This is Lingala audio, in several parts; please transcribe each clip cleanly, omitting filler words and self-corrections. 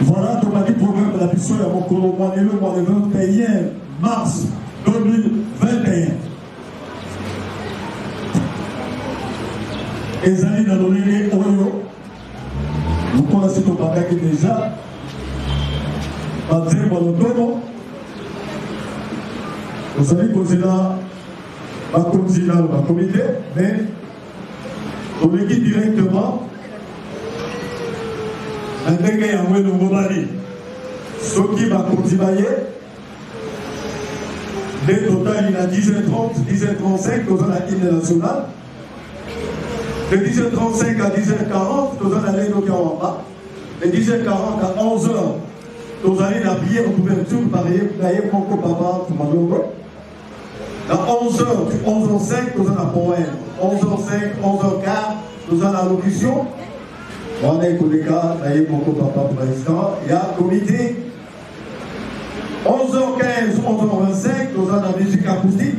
Voilà, comme a dit le programme de la mission à Mokolo, mois le 21 mars 2021. Ezali dans l'olé Oyo, nous connaissons ton bagage déjà, Padre Balotomo, vous savez que c'est là, ma comité, mais on est directement. Ndenge ya mwelo mobali soki bakontibaye le total il a 10h30 10h35 dans la hymne nationale de 10h35 à 10h40 dans la lèvre Kawamba de 10h40 à 11h dans la bière couverture par Yaye Moko Papa Tumalongo à 11h 11h05 dans la poème 11h05 11h15 dans la locution. On est collègue, d'ailleurs, mon papa président, il y a un comité 11h15, 11h25, nous avons la musique acoustique.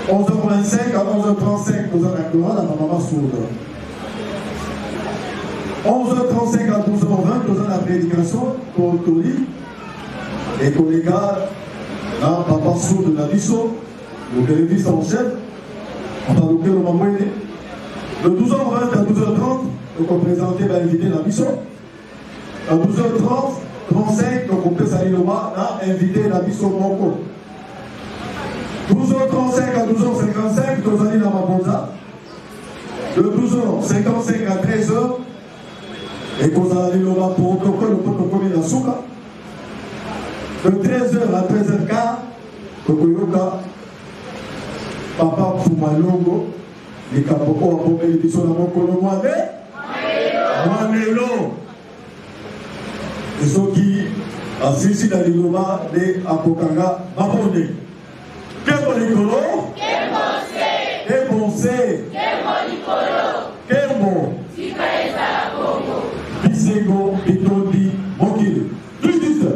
11h25 à 11h35, nous avons la chorale à ma maman sourde. 11h35 à 12h20, nous avons la prédication pour Toli. Et collègues, là, papa sourde de la Bisso, le téléviseur en chef, on va le maman. De 12h20 à 12h30, donc on présentait l'invité la mission. À 12h30, 35, donc on peut saluer le bas, là, inviter la mission Moko. 12h35 à 12h55, nous allons dans Maponza. De 12h55 à 13h, et qu'on a allé le bas protocole de la Souka. De 13h à 13h15, Kokoyoka, Papa Fumalongo, les Kapoko a pompé les bisons à Mokolo Mwanelo. Et ceux qui assistent dans les lomas de Apokanga, Mabonne. Quel bon Nicolo? Quel bon Quel bon Quel bon Nicolo? Quel bon Sikaesa Congo. Bisego, Bitondi, Mokile. Plus de ça.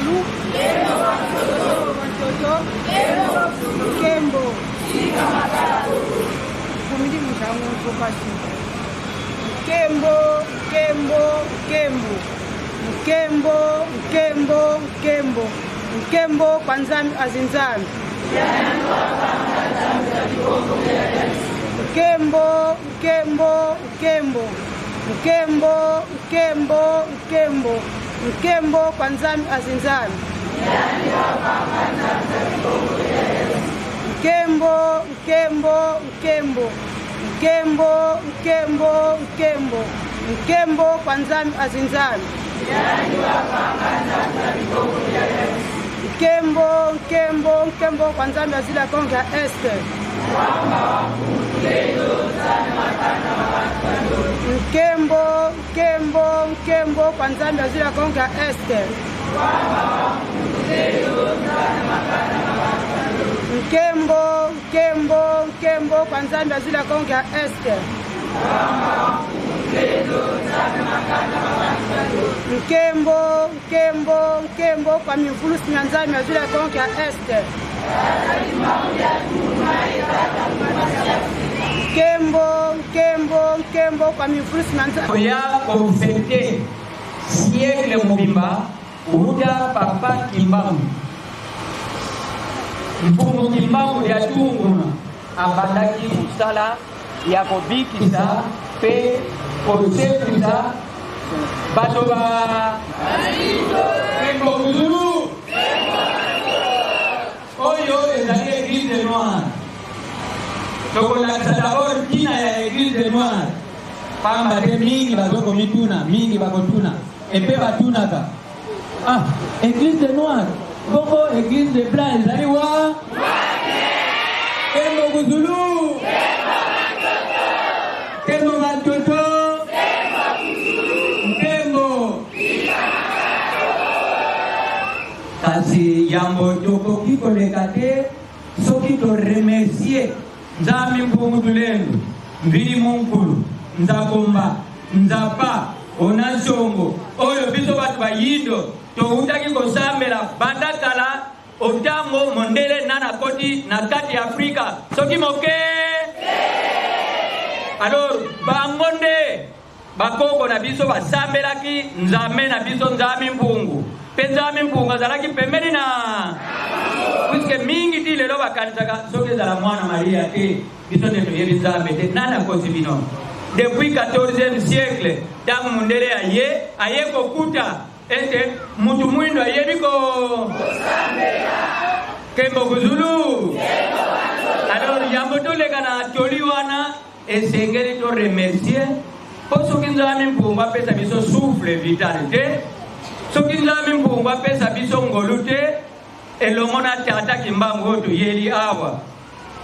Zulu, Nkembo, Kumidi Mjango Kopasi, Nkembo, Nkembo, Nkembo, Nkembo, Nkembo, Nkembo, Nkembo kwa Nzambi azinzambi. Nkembo, Nkembo, Nkembo, Nkembo, Nkembo, Nkembo, Nkembo kwa Nzambi azinzambi. Nkembo, Nkembo, Nkembo, Nkembo, Nkembo, Nkembo, Nkembo kwa Nzambi azinzambi. Nkembo, Nkembo, Nkembo kwa Nzambi azila Kongo ya Este. Nkembo, Nkembo, Nkembo kwa Nzambi azila Kongo ya Este. Nkembo, Nkembo, Nkembo kwa Nzambi azila Kongo ya Este. Nkembo, Nkembo, Nkembo kwa mivulusi ya Nzambi azila Kongo ya Este. Nkembo, Nkembo, Nkembo kwa mivulusi ya Nzambi. Oya konfete siècle mobimba uta papa Kimbangu. Mfumu Kimbangu ya tunguna abandaki musala ya kobikisa pe kosekuza bato ba Nkembo Zulu oyo ezali Église de Noir. Tokolakisa d'abord ntina ya Église de Noir pamba te mingi bazoko mituna mingi bakotuna epe batunaka Église de Noir bongo Église de Blanc ezali wa Nkembo Zulu Nkembo Batoto Nkembo kasi yambo tokoki koleka te soki to remercier Nzambi mpungu tulendo mbili munkulu nzakomba nzapa onasongo oyo biso batu bayindo toutaki kosambela bandakala otango mondele nana koti na kati ya Afrika soki moke alors bangonde bakoko na biso basambelaki nzambe na biso Nzambi mpungu pe Nzambi mpungu azalaki pembeni na puisque mingi ti lelo bakanisaka soki ezala mwana Maria te biso nde toyebi Nzambe te nana kosi bino depuis 14e siècle tango mundele aye kokuta ete mutu mwindo ayebi Nkembo Zulu alors yambo toleka na toli wana esengeli to remercier po soki Nzambi mpungu apesa biso souffle vital te soki Nzambi mpungu apesa biso ngolu te elongo na tata Kimbangu oyo toyeli awa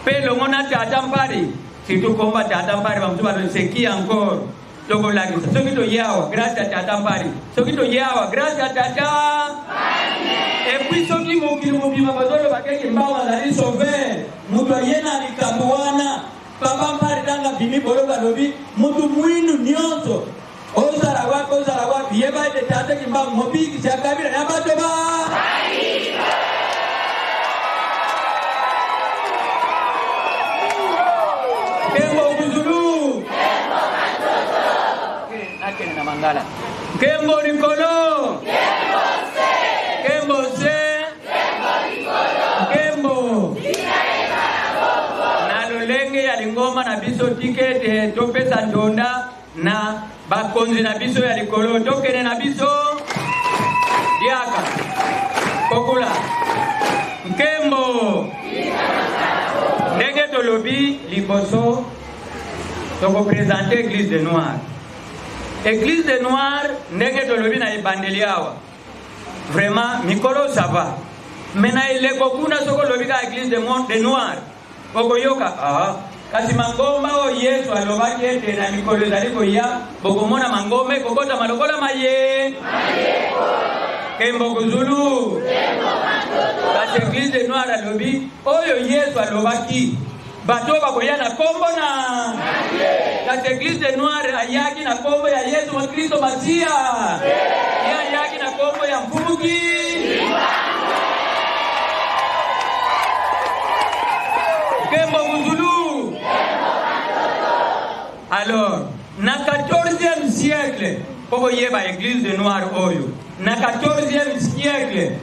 pe elongo na tata Mpari situkomba tata Mpari bamusu bato seki encore tokolakisa soki toye awa grâce à tata Mpari soki toye awa grâce à tata et puis soki mokili mobima bazoloba ke Kimbangu azali sauver mutu aye na likambo wana papa Mpari tanga bimi boloba lobi mutu mwinu nyonso ozala wapi yeba ete tata Kimbangu mobikisi ya kabila ya bato ba Nkembo Zulu nakene na mangala Nkembo Likolo Nkembo se Nkembo na lolenge ya lingoma na biso tikete topesa ndonda na bakonzi na biso ya likolo tokene na biso diaka kokula Nkembo ndenge tolobi liboso toko présenter Église de Noir. Église de Noir ndenge tolobi na ebandeli awa vraiment mikolo ça va mais na ileko kuna soko lobi ka Église de Noir okoyoka kasi mangomba o Yesu alobaki ete na mikolo ezali koya bokomona mangomba ekokota malokola maye Nkembo Zulu kasi Église de Noir alobi oyo Yesu alobaki bato bakoya na kombo na kasi Église de Noir ayaki na kombo ya Yesu wa Kristo Masia ayaki na kombo ya mfumuki Alors, na 14e siècle, pour y avoir l'église de Noir Oyo, na 14e siècle,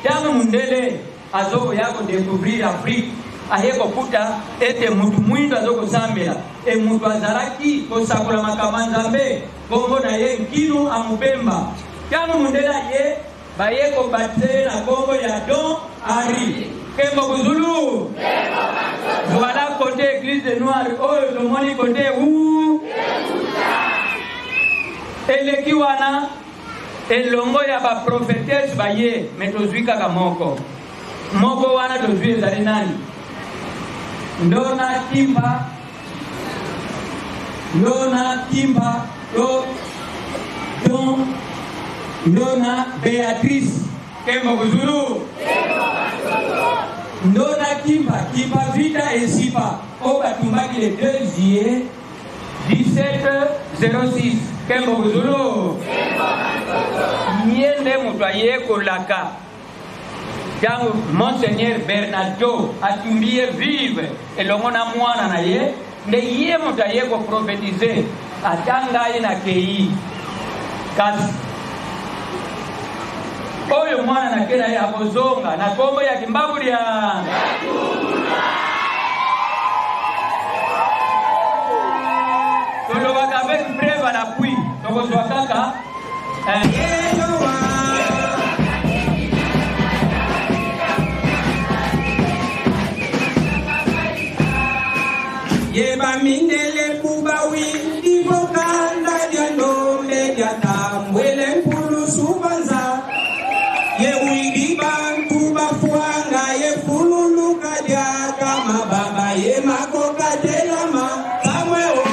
tant Mundele azoko yako découvrir l'Afrique, ayeko puta ete mutu mwindu azoko zambela, e mutu azalaki kosakula makamanzambe, kongo na ye nkinu amubemba. Tant Mundele ye, bayeko bate na kongo ya Don Henri. Kembo Kuzulu. Voilà côté église de Noir Oyo, le monde côté où eleki wana elongo ya ba prophétesse baye metozwi kaka moko wana tozwi ezali nani ndona kimba ndona Beatrice Kembo Kuzulu ndona kimba vita esipa o batumbaki le 2 juillet 1706 Kembo Kuzulu niende mutu ayekolaka jango Monseigneur Bernardo atumbie vive elongo na mwana na ye nde ye mutu ayeko prophétiser atanga ye na kei kasi oyo mwana na kena ya bozonga na kombo ya kimbabuli ya tolobaka avec preuve à l'appui tokozwa kaka yeba mindele kuba windi vokanda dia ndombe dia tambwele mpulu subanza ye windi bantu bafuanga ye fululuka dia kama baba ye makoka delama kamwe o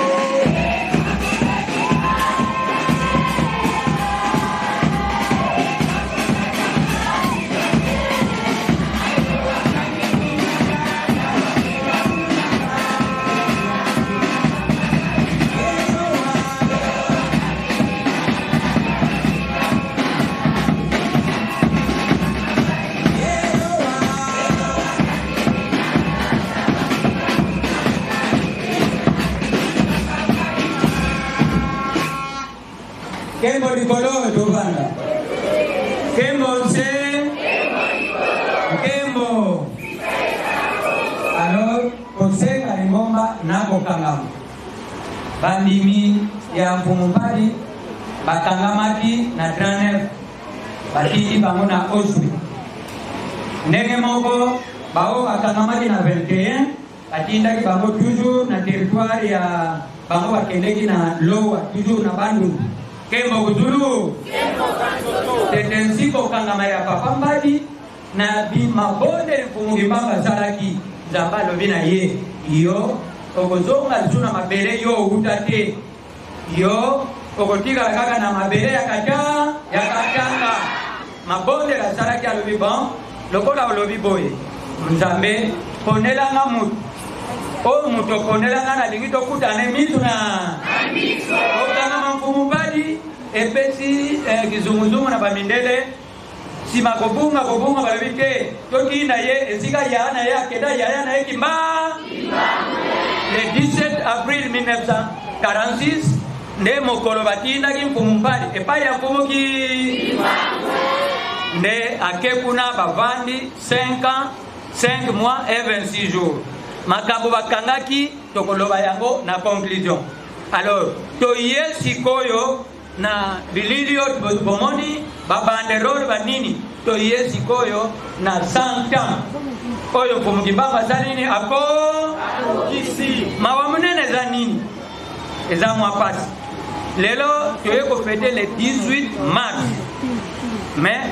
Kembo Nikolo Tobanda Kembo Nse Kembo alors Koseka Limomba Nako Kangamu bandimi ya Mfumumbali bakangamaki na 39 batiti bango na Oswi ndenge moko bao bakangamaki na 21 batindaki bango toujours na territoire ya bango bakendeki na Lowa toujours na Bandundu Kembo Kuzulu c'est ainsi qu'au kangama ya papa mbadi na bimabonde mfumugibamba salaki zamba lobina ye yo okozonga zuna mabere yo utate yo okotika kaka na mabere ya katanga mabonde la salaki alobi bon lokola olobi boye nzambe ponelanga mutu o mutu ponelanga na lingi tokutane mitu na okanga mfumumbadi epesi kizunguzungu na bamindele sima kobunga balobi te totinda ye esika yana ye akeda yana ye kimba le 17 avril 1946 nde mokolo batindaki Mfumumbali epai ya mfumuki nde akekuna bavandi 5 ans 5 mois et 26 jours makambo bakangaki tokoloba yango na conclusion. Alors toye sikoyo na bililio bomoni babanderole banini toye sikoyo na 100 ans oyo kumugibamba salini ako kisi mawamunene za nini eza mwapasi lelo toye ko fêter le 18 mars mais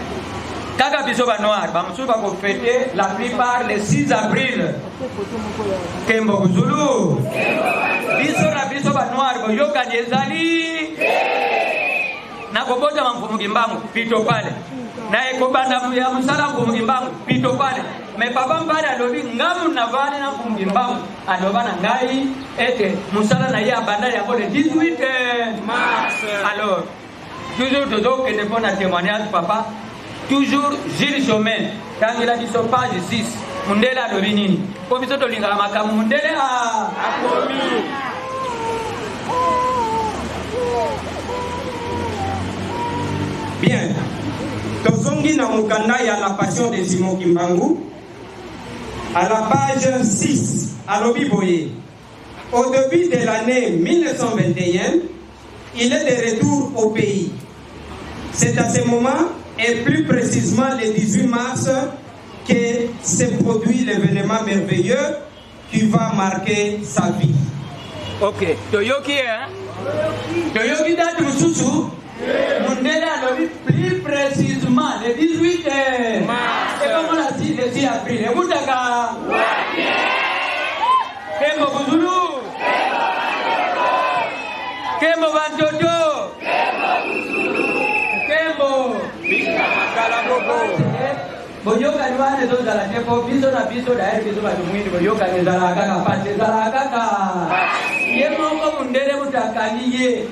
kaka biso ba noir ba musu ba ko fêter la plupart le 6 avril Kembo Kuzulu biso ba noir bo yoka ezali na kobota mfumugimbangu pito pale na ekobanda ya musala mfumugimbangu pito pale me papa mbale alobi ngamu na vale na mfumugimbangu aloba na ngai ete musala na ya banda ya le 18 mars. Alors toujours dodo que ne pona témoignage papa toujours Gilles Chomel quand il a dit sur page 6 mundela alobi nini ko biso to lingala makamu mundele akomi Bien. Tozongi na mukanda ya la passion de Simon Kimbangu. À la page 6, à l'Obiboye. Au début de l'année 1921, il est de retour au pays. C'est à ce moment, et plus précisément le 18 mars, que se produit l'événement merveilleux qui va marquer sa vie. Ok, Toyoki, hein? Toyoki date Mususu. Mundela lobi plus précisément le 18 mars. C'est comme on a dit le 6 avril. Et vous d'accord? Kembo Kuzulu. Kembo Bantoto. Kembo. Kalaboko. Boyoka ni wane zo zala tepo biso na biso da biso ba tumwini boyoka ni zala kaka pate zala kaka. Ye mongo mundele mutakani ye.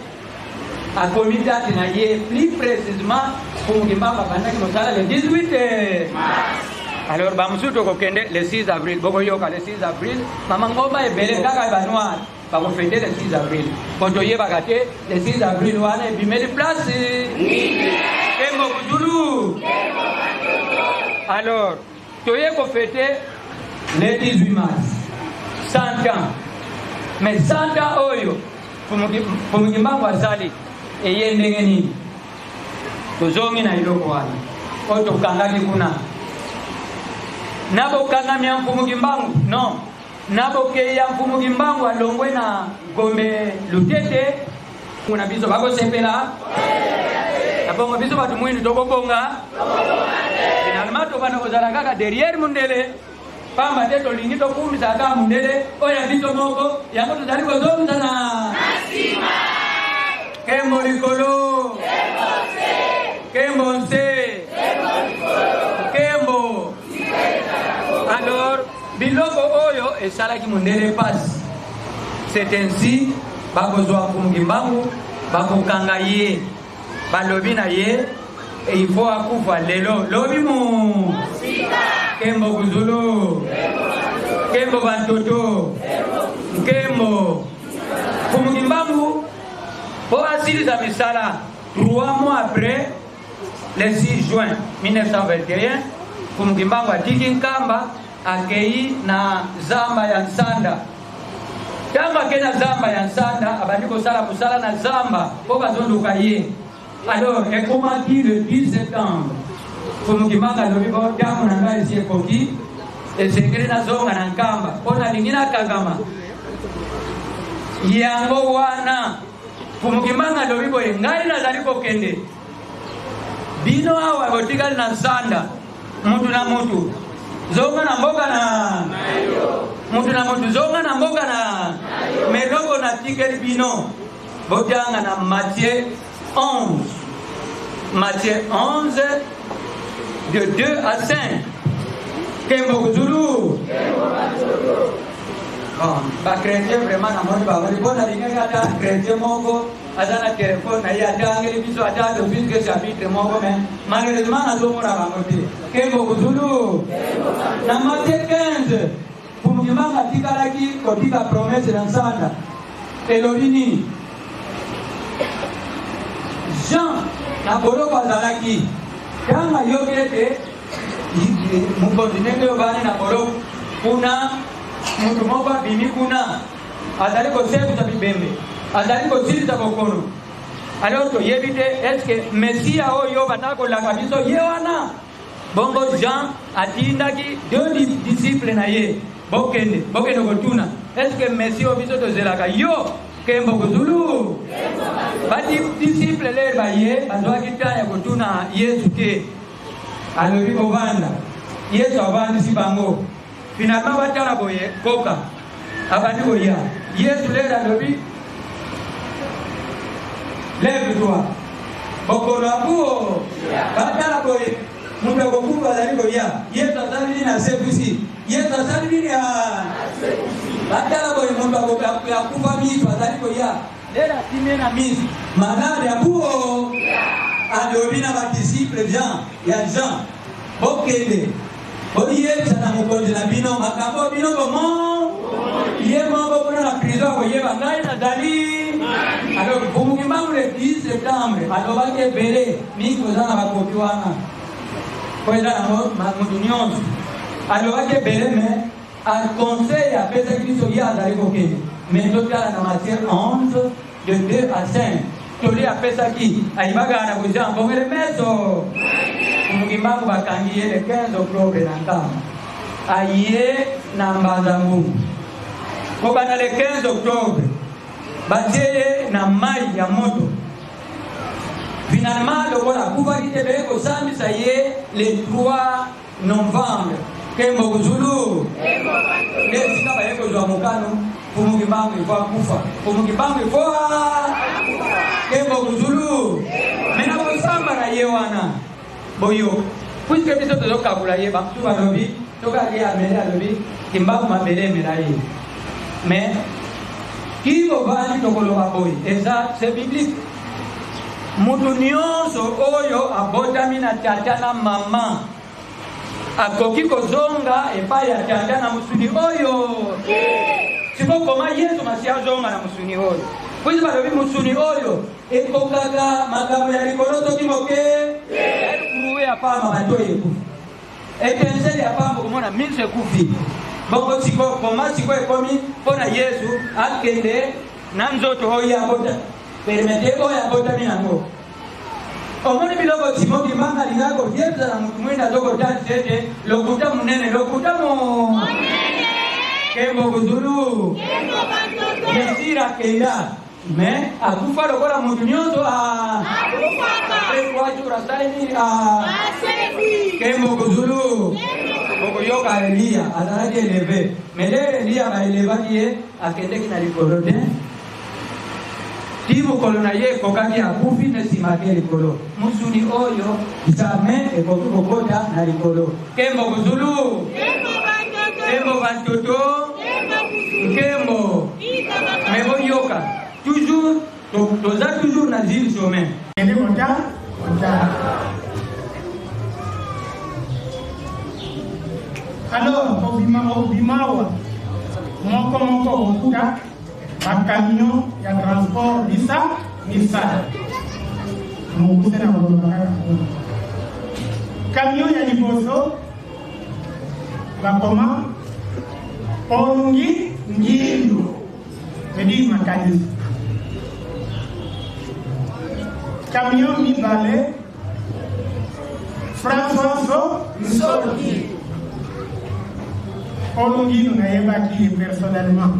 A comité na ye plus précisément pour Ngimba Banda qui nous a le 18 mars. Alors bamusu to kokende le 6 avril boyoka le 6 avril mama ngoma ebele kaka banwa ba ko fêter le 6 avril. Koto ye bagate le 6 avril wana bimeli place. Kembo Kuzulu. Alors, tu es qu'on fêter le 18 mars, 100 ans. Mais 100 ans, oyo, pour me dire, Wazali, et Yendengeni, Tozongi na iloko wana, Oto Kangaki Kuna. Nabo Kangami Amfumugimbangu, non. Nabo Keya Amfumugimbangu, alongwe na Gombe Lutete, kuna biso bako sepela. Abongo biso batu mwini toko bonga. Finalement to bana kozala kaka derrière mundele. Pamba teto lingi to kumisa kaka mundele. Oya biso moko yango tozali kozonga na Masima. Kembo likolo. Kembo nse. Kembo. Alors biloko oyo esalaki mundele passe. C'est ainsi bakozwa kumgimbangu bakokanga ye. Balobi na ye et il faut akufa lelo lobi mu Kembo Kuzulu Kembo Bantoto Kembo Kumugimbangu pour asili za misala 3 mois après le 6 juin 1921 Kumugimbangu atiki Nkamba akei na zamba ya Nsanda. Kama kena zamba ya Nsanda abandiko sala kusala na zamba po bazonduka ye. Alors, et comment dire le 10 septembre? Pour nous qui manquent à l'objet, on a ici un coquille, et c'est que la zone à Nkamba. On a l'ingina Kagama. Yango wana. Pour nous qui manquent à l'objet, ngai na zaliko kende. Bino awa botigal na Nsanda. Mutu na mutu. Zonga na mboga na mutu na mutu. Zonga na mboga na meloko na tikeli bino. Botanga na Matthieu 11. Matthieu 11, de 2 à 5. Kembo Kuzulu. Bon, ba chrétien vraiment na moni ba wali bona linga ta chrétien moko azana téléphone na ya tangeli biso ata de bisque chapitre moko mais malheureusement na zomo na bangote. Kembo Kuzulu. Na Matthieu 15. Pour mukimanga tikalaki kotika promesse na Nsanda. Elobini. Jean na boloko azalaki kanga yogete mukontinente yobani na boloko kuna mutu moko abimi kuna azali kosebusa bibembe azali kosilisa bokono. Alors toyebi te eske Mesia oyo batakolaka biso ye wana bongo Jean atindaki 2 disciples na ye bokende kotuna eske Mesia oyo biso tozelaka yo Kembo Kuzulu. Bati disciple le baye bazwaki taya kotuna Yesu ke alobi kovanda Yesu avandi si bango. Finalement batala boye koka abandi boya Yesu le alobi lève-toi bokolo apuo batala boye mutu akokufa azali koya Yesu azali nini asebusi Yesu azali nini batala boye mutu akokufa miso azali koya lera timé na mise malade apuo alobi na badisciple Jean ya Jean bokende oyebisa na mokonzi na bino makambo bino komo ye moko kuna na prison koyeba ngai nazali Alors, pour vous le 10 septembre, alors va que belé, miko zana va kopiwana. Pour être dans ma union. Alors va que belé, mais à conseil à pesa qui sont y'a d'aller coquer. Mais total en matière 11, de 2 à 5. Toli à pesa qui, à Ibaga, vous en bon le maison. Pour va candier le 15 octobre dans Tam. Aïe, Nambazamou. Pour le 15 octobre. Bateye na mai ya moto. Finalement, le voilà, pouvoir quitter le Sambi, ça y est, le 3 novembre. Kembo Zulu. Les Sika Bayeko Zamukano, pour Mugibango, il faut Kufa. Pour Mugibango, il faut Kembo Zulu. Maintenant, vous savez, la Yewana. Boyo. Puisque vous êtes au Kabula Yeba, tout va le vivre, tout va aller à Mera le vivre, Kimba m'a belé Meraï. Mais, qui va aller au Kolobaboy? Et ça, c'est biblique. Mutunio so oyo abotamina tatana mama. Akoki kozonga epa ya tatana musuni oyo. Siko koma yesu masia zonga na musuni oyo. Kuzi balobi musuni oyo. Ekokaka makabo ya likoloto kimoke. Kuruwe apama matoye kufi. Ekenseli apama kumona minse kufi. Bongo siko koma siko ekomi pona yesu akende nanzoto hoya abota. Permete oya abota minango. Omoni bilogo simoki manga linako yebza na mtu mwenda dogo tati sete lokuta munene lokuta mo munene Kembo Kuzulu Kembo Bantoto Mesira Keida me akufa lokola mtu nyonso akufa kwa jura saini asefi Kembo Kuzulu Koko yoka Elia ataraje eleve mele Elia ba eleva kiye akende kina likolode Tivo kolona ye kokaki akufi nesimake likolo. Musuni oyo isame ekokota na likolo. Kembo Kuzulu. Kembo Bantoto. Kembo. Mebo yoka. Toujours, toza toujours na zili sommet. Ende kota. Alors, obimawa. Moko okuta. Un camion qui a transport Nissan. Camion ya liboso bakoma Pongi Ngindu.Edi makanisi. Camion mibale François Nsoti. Pongi na yebaki personnellement.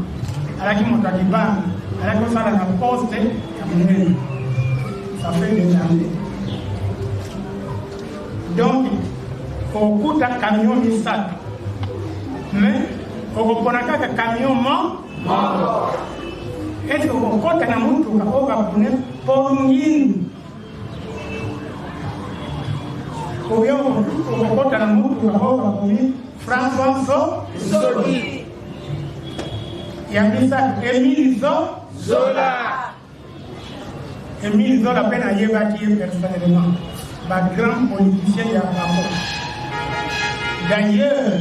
Alaki motakibana, alaki sala na poste kamene. Ça fait des années. Donc, okuta camion misatu. Mais, okoponaka ka camion mo. Est-ce que okota na mutu ka oka pune pongini. Oyo okota na mutu ka oka pune François Sodi. Il y a mis ça, Émile Zola. Émile Zola peine à évacuer personnellement. Ma grand politicien y a rapport. D'ailleurs,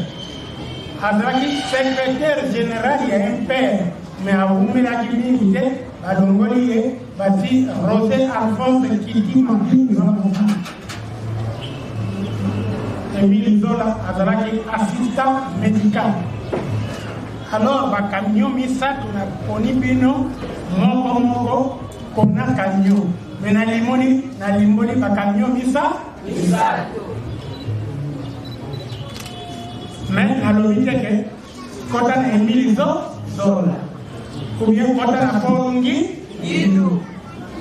Azaki, secrétaire général, il y a un père. Mais à Oumela Kimilité, à Dongoli, Bati, Rosé Alphonse, Kiki, Maki, Émile Zola, Azaki, assistant médical. Alors, le camion misatu na ponibino moko kona camion. Mais na limoni ba camion misatu. Mais na lobite ke kota na Emile Zola. Ou bien kota na Pongi Ngindu.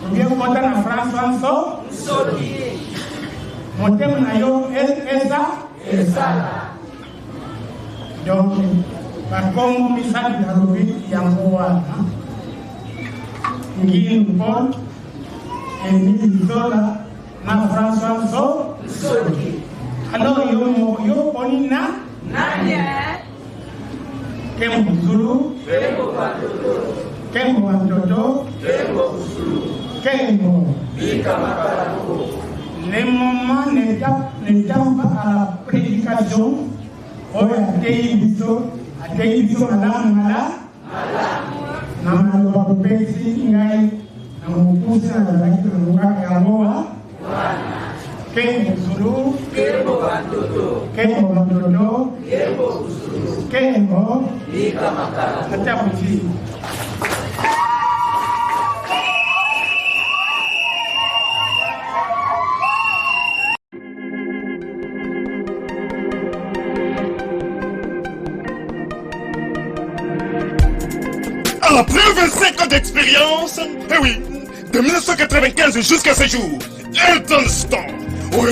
Ou bien kota na François Sodi. Motem na yo esa. Donc Bakongo misali na robi yangoa Ngindu Paul Emile Zola na François Sodi. Alors yo poni na nanya Kembo Zulu Kembo Bantoto Kembo les moments n'étant pas à la prédication atei biso malamu namaloba kopesi ngai na Amukusa azalaki tolobaka yango Kembo Zulu, Kembo Bandodo, Kembo Bandodo, Kembo Zulu, Kembo Lika Makara. Atamuti. Après 25 ans d'expérience, eh oui, de 1995 jusqu'à ce jour, Eltonstar,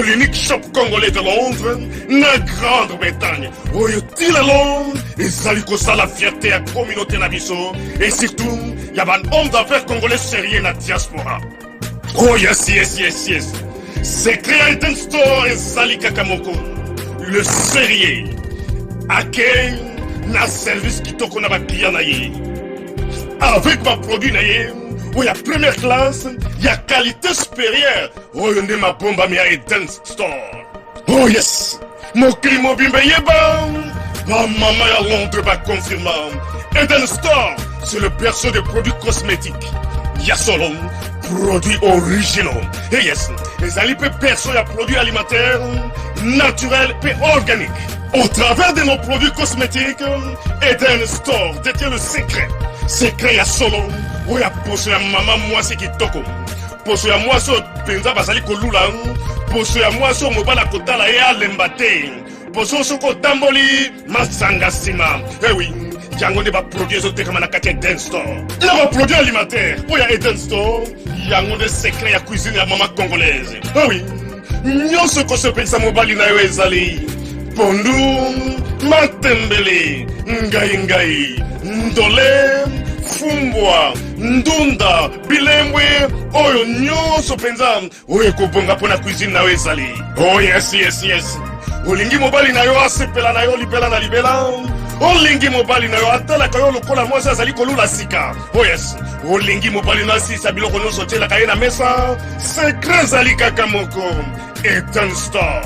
l'unique shop congolais de Londres, la Grande-Bretagne, où il est Londres, et ça lui cause la fierté à la communauté Nabiso, et surtout, il y a un homme d'affaires congolais sérieux dans la diaspora. Oh yes, yes, yes, yes. C'est créé Eltonstar et Zali Kakamoko, le sérieux, à quel na service qui t'a qu'on a client naïe. Avec ma produit naïe, où il y a première classe, il y a qualité supérieure. Oh, il y a ma bombe à Eden Store. Oh yes, mon climat bimbe yeba. Ma maman à Londres va confirmer. Eden Store, c'est le perso des produits cosmétiques. Il y a solo produits originaux. Et yes, les alipes perso y a produits alimentaires, naturels et organiques. Au travers de nos produits cosmétiques, Eden Store détient le secret. Secret ya solo, où ya poso ya maman moi c'est qui toko. Poso ya moi so penza basali kolula, poso ya moi so mobala kotala ya lembate. Poso so ko tamboli masanga sima. Eh oui, yango ne ba produire zo teka na kati Eden Store. Il va produire alimentaire, où ya Eden Store, yango de secret ya cuisine ya maman congolaise. Eh oui, nyonso ko so pensa mobali na yo ezali. Pondu, matembele, ngai, ndole, fumbwa, ndunda, bilembwe, oyo nyonso penza, oyo kobonga pona cuisine na ezali. Oh yes, yes, yes. Olingi mobali na yo asepela na yo libela na libela. Olingi mobali na yo atala ka yo lokola mwasi azali kolula sika. Oh yes. Olingi mobali na sisa biloko nyonso tiela ka ye na mesa. Secret zali kaka moko. Eden Store.